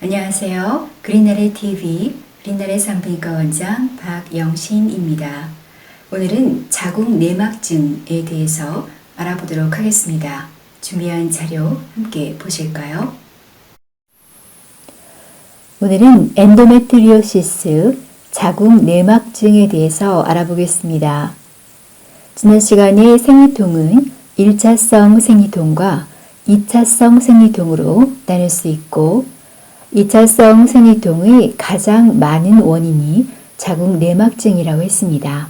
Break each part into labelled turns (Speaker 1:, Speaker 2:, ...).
Speaker 1: 안녕하세요. 그린나래 TV 그린나래 산부인과 원장 박영신입니다. 오늘은 자궁 내막증에 대해서 알아보도록 하겠습니다. 준비한 자료 함께 보실까요? 오늘은 엔도메트리오시스 자궁 내막증에 대해서 알아보겠습니다. 지난 시간에 생리통은 1차성 생리통과 2차성 생리통으로 나눌 수 있고 2차성 생리통의 가장 많은 원인이 자궁 내막증이라고 했습니다.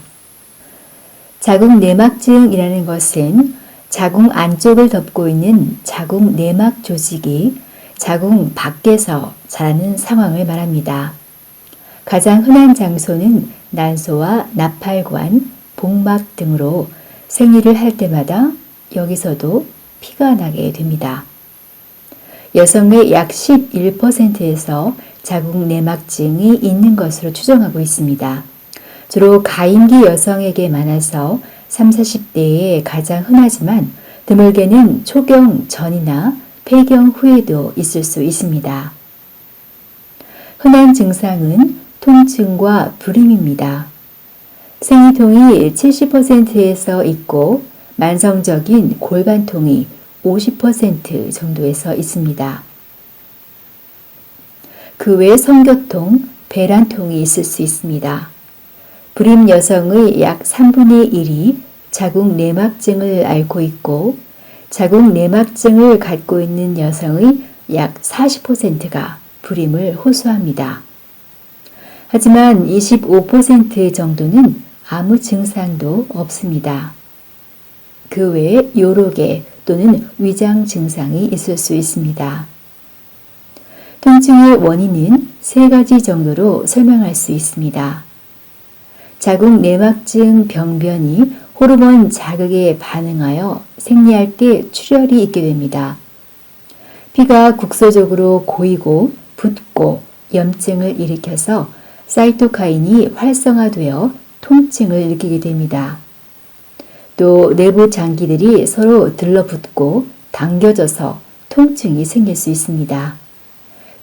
Speaker 1: 자궁 내막증이라는 것은 자궁 안쪽을 덮고 있는 자궁 내막 조직이 자궁 밖에서 자라는 상황을 말합니다. 가장 흔한 장소는 난소와 나팔관, 복막 등으로 생리를 할 때마다 여기서도 피가 나게 됩니다. 여성의 약 11%에서 자궁 내막증이 있는 것으로 추정하고 있습니다. 주로 가임기 여성에게 많아서 30, 40대에 가장 흔하지만 드물게는 초경 전이나 폐경 후에도 있을 수 있습니다. 흔한 증상은 통증과 불임입니다. 생리통이 70%에서 있고 만성적인 골반통이 50% 정도에서 있습니다. 그 외 성교통, 배란통이 있을 수 있습니다. 불임 여성의 약 3분의 1이 자궁 내막증을 앓고 있고 자궁 내막증을 갖고 있는 여성의 약 40%가 불임을 호소합니다. 하지만 25% 정도는 아무 증상도 없습니다. 그 외에 요로개 또는 위장 증상이 있을 수 있습니다. 통증의 원인은 3가지 정도로 설명할 수 있습니다. 자궁 내막증 병변이 호르몬 자극에 반응하여 생리할 때 출혈이 있게 됩니다. 피가 국소적으로 고이고 붓고 염증을 일으켜서 사이토카인이 활성화되어 통증을 느끼게 됩니다. 또 내부 장기들이 서로 들러붙고 당겨져서 통증이 생길 수 있습니다.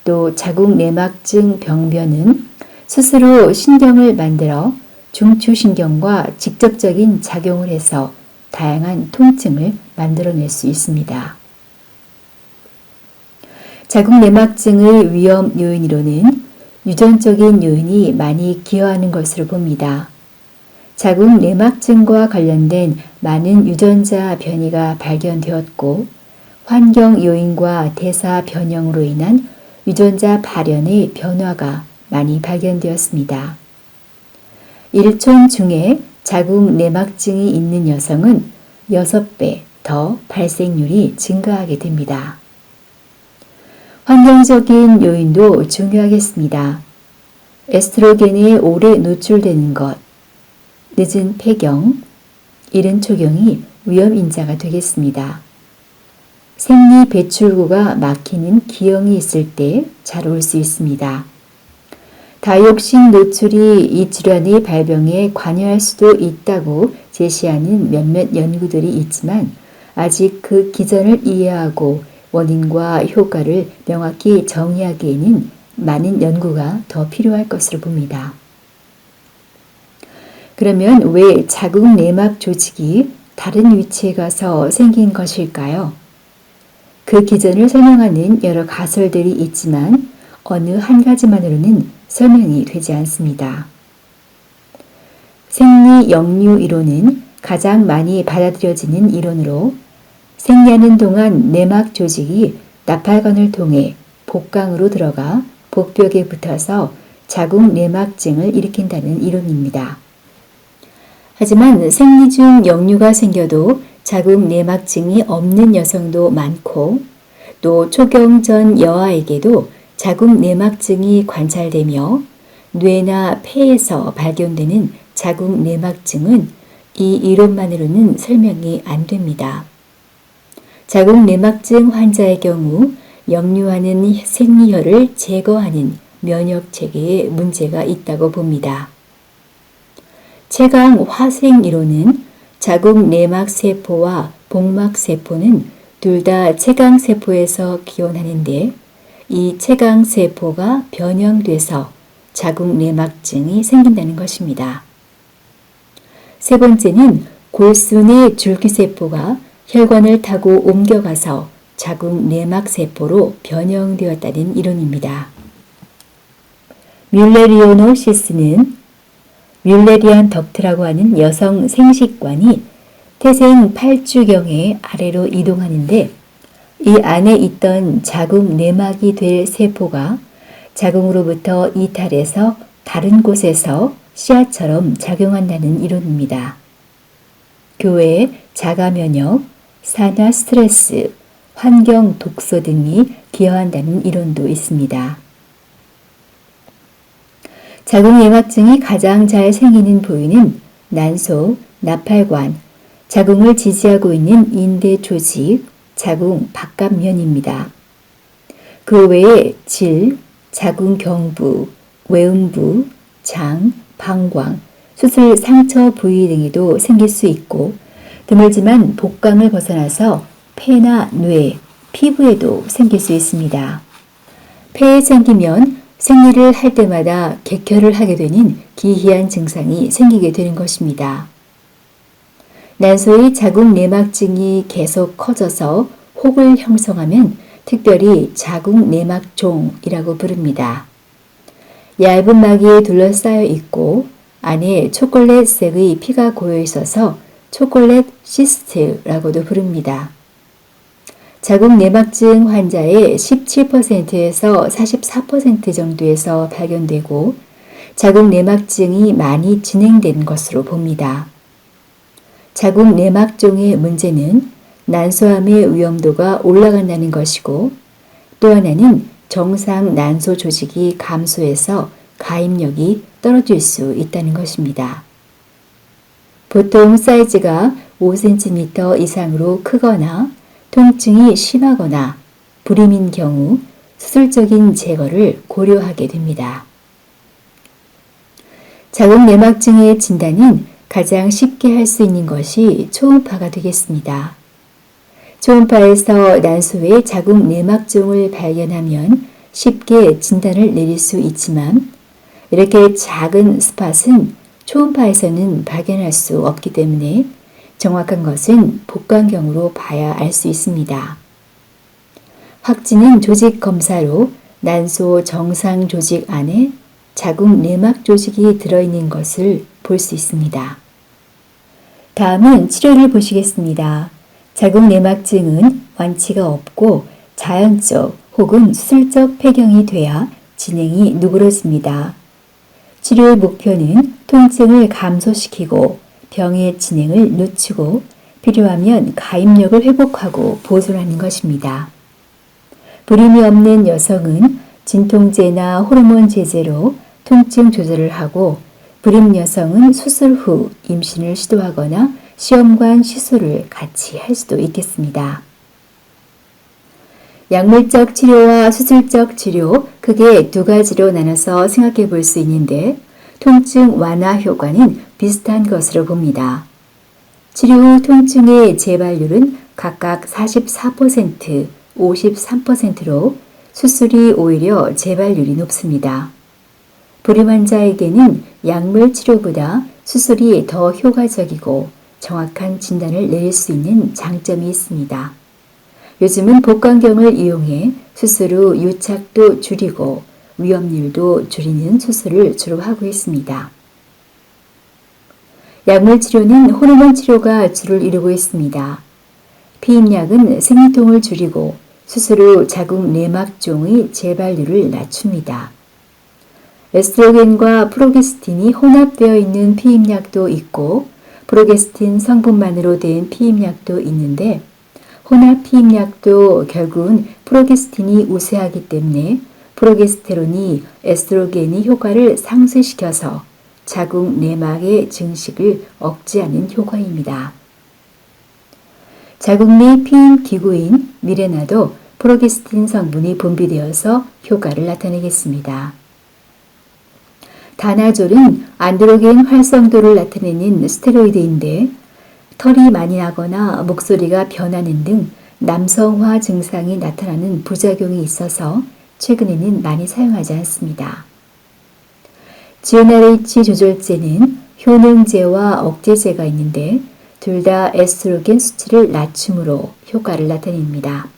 Speaker 1: 또 자궁 내막증 병변은 스스로 신경을 만들어 중추신경과 직접적인 작용을 해서 다양한 통증을 만들어낼 수 있습니다. 자궁 내막증의 위험 요인으로는 유전적인 요인이 많이 기여하는 것으로 봅니다. 자궁 내막증과 관련된 많은 유전자 변이가 발견되었고 환경 요인과 대사 변형으로 인한 유전자 발현의 변화가 많이 발견되었습니다. 일촌 중에 자궁 내막증이 있는 여성은 6배 더 발생률이 증가하게 됩니다. 환경적인 요인도 중요하겠습니다. 에스트로겐에 오래 노출되는 것, 늦은 폐경, 이른 초경이 위험인자가 되겠습니다. 생리 배출구가 막히는 기형이 있을 때 잘 올 수 있습니다. 다이옥신 노출이 이 질환의 발병에 관여할 수도 있다고 제시하는 몇몇 연구들이 있지만 아직 그 기전을 이해하고 원인과 효과를 명확히 정의하기에는 많은 연구가 더 필요할 것으로 봅니다. 그러면 왜 자궁 내막 조직이 다른 위치에 가서 생긴 것일까요? 그 기전을 설명하는 여러 가설들이 있지만 어느 한 가지만으로는 설명이 되지 않습니다. 생리 역류 이론은 가장 많이 받아들여지는 이론으로 생리하는 동안 내막 조직이 나팔관을 통해 복강으로 들어가 복벽에 붙어서 자궁 내막증을 일으킨다는 이론입니다. 하지만 생리 중 역류가 생겨도 자궁 내막증이 없는 여성도 많고 또 초경 전 여아에게도 자궁 내막증이 관찰되며 뇌나 폐에서 발견되는 자궁 내막증은 이 이론만으로는 설명이 안 됩니다. 자궁 내막증 환자의 경우 역류하는 생리혈을 제거하는 면역 체계에 문제가 있다고 봅니다. 채광 화생 이론은 자궁 내막 세포와 복막 세포는 둘 다 채광 세포에서 기원하는데 이 채강세포가 변형돼서 자궁내막증이 생긴다는 것입니다. 세 번째는 골순의 줄기세포가 혈관을 타고 옮겨가서 자궁내막세포로 변형되었다는 이론입니다. 뮬레리오노시스는 뮬레리안 덕트라고 하는 여성 생식관이 태생 8주경에 아래로 이동하는데 이 안에 있던 자궁내막이 될 세포가 자궁으로부터 이탈해서 다른 곳에서 씨앗처럼 작용한다는 이론입니다. 교외, 자가면역, 산화 스트레스, 환경 독소 등이 기여한다는 이론도 있습니다. 자궁내막증이 가장 잘 생기는 부위는 난소, 나팔관, 자궁을 지지하고 있는 인대 조직, 자궁 바깥면입니다. 그 외에 질, 자궁 경부, 외음부, 장, 방광, 수술 상처 부위 등에도 생길 수 있고 드물지만 복강을 벗어나서 폐나 뇌, 피부에도 생길 수 있습니다. 폐에 생기면 생리를 할 때마다 객혈을 하게 되는 기이한 증상이 생기게 되는 것입니다. 난소의 자궁내막증이 계속 커져서 혹을 형성하면 특별히 자궁내막종이라고 부릅니다. 얇은 막이에 둘러싸여 있고 안에 초콜릿색의 피가 고여 있어서 초콜릿 시스트라고도 부릅니다. 자궁내막증 환자의 17%에서 44% 정도에서 발견되고 자궁내막증이 많이 진행된 것으로 봅니다. 자궁내막종의 문제는 난소암의 위험도가 올라간다는 것이고 또 하나는 정상 난소 조직이 감소해서 가입력이 떨어질 수 있다는 것입니다. 보통 사이즈가 5cm 이상으로 크거나 통증이 심하거나 불임인 경우 수술적인 제거를 고려하게 됩니다. 자궁내막증의 진단은 가장 쉽게 할 수 있는 것이 초음파가 되겠습니다. 초음파에서 난소의 자궁내막종을 발견하면 쉽게 진단을 내릴 수 있지만 이렇게 작은 스팟은 초음파에서는 발견할 수 없기 때문에 정확한 것은 복강경으로 봐야 알 수 있습니다. 확진은 조직 검사로 난소 정상 조직 안에 자궁내막 조직이 들어있는 것을 볼 수 있습니다. 다음은 치료를 보시겠습니다. 자궁내막증은 완치가 없고 자연적 혹은 수술적 폐경이 돼야 진행이 누그러집니다. 치료의 목표는 통증을 감소시키고 병의 진행을 늦추고 필요하면 가입력을 회복하고 보존하는 것입니다. 불임이 없는 여성은 진통제나 호르몬 제제로 통증 조절을 하고 불임 여성은 수술 후 임신을 시도하거나 시험관 시술을 같이 할 수도 있겠습니다. 약물적 치료와 수술적 치료, 크게 두 가지로 나눠서 생각해 볼 수 있는데 통증 완화 효과는 비슷한 것으로 봅니다. 치료 후 통증의 재발률은 각각 44%, 53%로 수술이 오히려 재발률이 높습니다. 불임 환자에게는 약물 치료보다 수술이 더 효과적이고 정확한 진단을 내릴 수 있는 장점이 있습니다. 요즘은 복강경을 이용해 수술 후 유착도 줄이고 위험률도 줄이는 수술을 주로 하고 있습니다. 약물 치료는 호르몬 치료가 주를 이루고 있습니다. 피임약은 생리통을 줄이고 수술 후 자궁내막종의 재발률을 낮춥니다. 에스트로겐과 프로게스틴이 혼합되어 있는 피임약도 있고 프로게스틴 성분만으로 된 피임약도 있는데 혼합 피임약도 결국은 프로게스틴이 우세하기 때문에 프로게스테론이 에스트로겐의 효과를 상쇄시켜서 자궁내막의 증식을 억제하는 효과입니다. 자궁 내 피임 기구인 미레나도 프로게스틴 성분이 분비되어서 효과를 나타내겠습니다. 다나졸은 안드로겐 활성도를 나타내는 스테로이드인데 털이 많이 나거나 목소리가 변하는 등 남성화 증상이 나타나는 부작용이 있어서 최근에는 많이 사용하지 않습니다. GnRH 조절제는 효능제와 억제제가 있는데 둘 다 에스트로겐 수치를 낮춤으로 효과를 나타냅니다.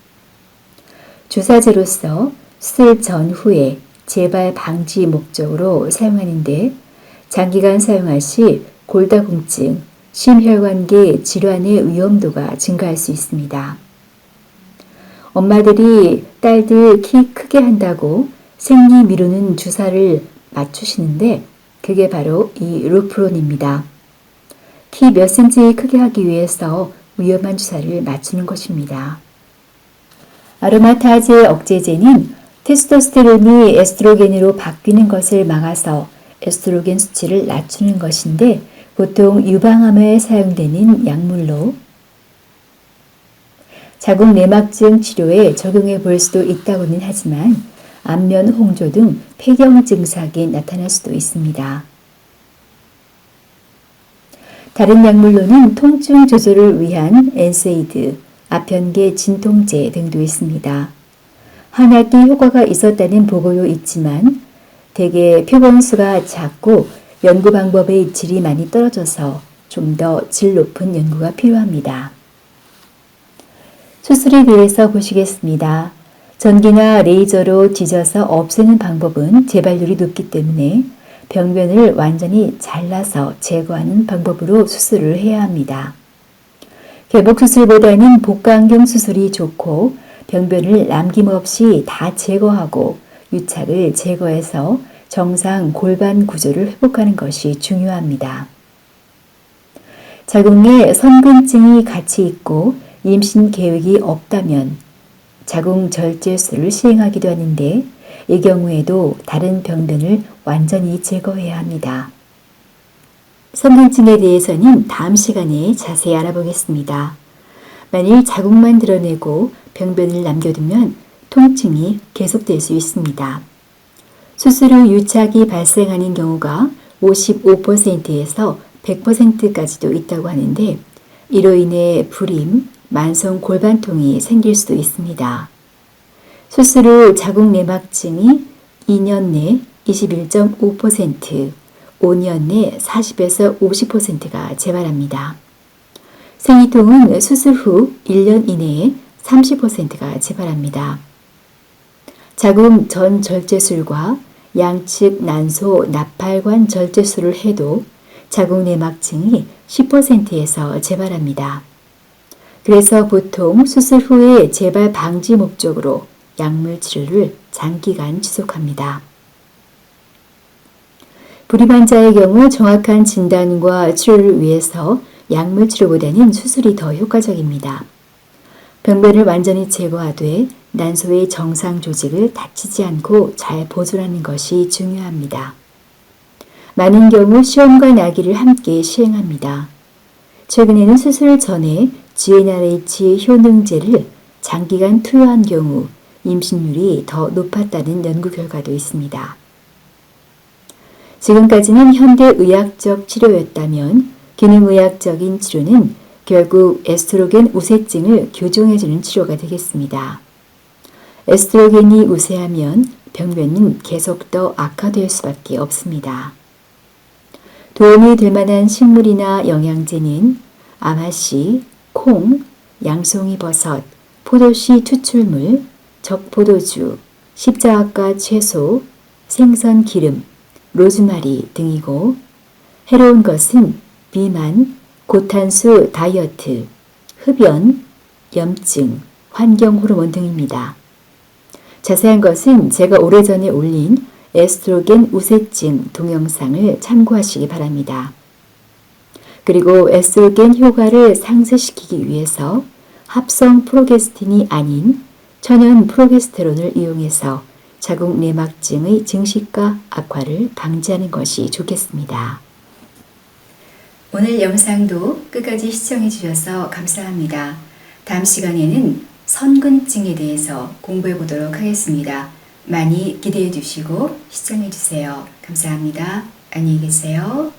Speaker 1: 주사제로서 수술 전후에 재발 방지 목적으로 사용하는데 장기간 사용할 시 골다공증, 심혈관계 질환의 위험도가 증가할 수 있습니다. 엄마들이 딸들 키 크게 한다고 생리 미루는 주사를 맞추시는데 그게 바로 이 루프론입니다. 키 몇 cm 크게 하기 위해서 위험한 주사를 맞추는 것입니다. 아로마타제 억제제는 테스토스테론이 에스트로겐으로 바뀌는 것을 막아서 에스트로겐 수치를 낮추는 것인데 보통 유방암에 사용되는 약물로 자궁 내막증 치료에 적용해 볼 수도 있다고는 하지만 안면 홍조 등 폐경 증상이 나타날 수도 있습니다. 다른 약물로는 통증 조절을 위한 엔세이드, 아편계 진통제 등도 있습니다. 한약이 효과가 있었다는 보고도 있지만 대개 표본수가 작고 연구 방법의 질이 많이 떨어져서 좀 더 질 높은 연구가 필요합니다. 수술에 대해서 보시겠습니다. 전기나 레이저로 찢어서 없애는 방법은 재발률이 높기 때문에 병변을 완전히 잘라서 제거하는 방법으로 수술을 해야 합니다. 개복수술보다는 복강경 수술이 좋고 병변을 남김없이 다 제거하고 유착을 제거해서 정상 골반 구조를 회복하는 것이 중요합니다. 자궁에 선근증이 같이 있고 임신 계획이 없다면 자궁 절제술을 시행하기도 하는데 이 경우에도 다른 병변을 완전히 제거해야 합니다. 선근증에 대해서는 다음 시간에 자세히 알아보겠습니다. 만일 자궁만 드러내고 병변을 남겨두면 통증이 계속될 수 있습니다. 수술 후 유착이 발생하는 경우가 55%에서 100%까지도 있다고 하는데 이로 인해 불임, 만성 골반통이 생길 수도 있습니다. 수술 후 자궁 내막증이 2년 내 21.5%, 5년 내 40에서 50%가 재발합니다. 생리통은 수술 후 1년 이내에 30%가 재발합니다. 자궁 전 절제술과 양측 난소 나팔관 절제술을 해도 자궁 내막증이 10%에서 재발합니다. 그래서 보통 수술 후에 재발 방지 목적으로 약물 치료를 장기간 지속합니다. 불임 환자의 경우 정확한 진단과 치료를 위해서 약물 치료보다는 수술이 더 효과적입니다. 병변을 완전히 제거하되 난소의 정상 조직을 다치지 않고 잘 보존하는 것이 중요합니다. 많은 경우 시험과 나기를 함께 시행합니다. 최근에는 수술 전에 GnRH 효능제를 장기간 투여한 경우 임신율이 더 높았다는 연구 결과도 있습니다. 지금까지는 현대의학적 치료였다면 기능의학적인 치료는 결국 에스트로겐 우세증을 교정해주는 치료가 되겠습니다. 에스트로겐이 우세하면 병변은 계속 더 악화될 수밖에 없습니다. 도움이 될 만한 식물이나 영양제는 아마씨, 콩, 양송이버섯, 포도씨 추출물, 적포도주, 십자학과 채소, 생선 기름, 로즈마리 등이고 해로운 것은 비만, 고탄수 다이어트, 흡연, 염증, 환경호르몬 등입니다. 자세한 것은 제가 오래전에 올린 에스트로겐 우세증 동영상을 참고하시기 바랍니다. 그리고 에스트로겐 효과를 상쇄시키기 위해서 합성 프로게스틴이 아닌 천연 프로게스테론을 이용해서 자궁 내막증의 증식과 악화를 방지하는 것이 좋겠습니다. 오늘 영상도 끝까지 시청해 주셔서 감사합니다. 다음 시간에는 선근증에 대해서 공부해 보도록 하겠습니다. 많이 기대해 주시고 시청해 주세요. 감사합니다. 안녕히 계세요.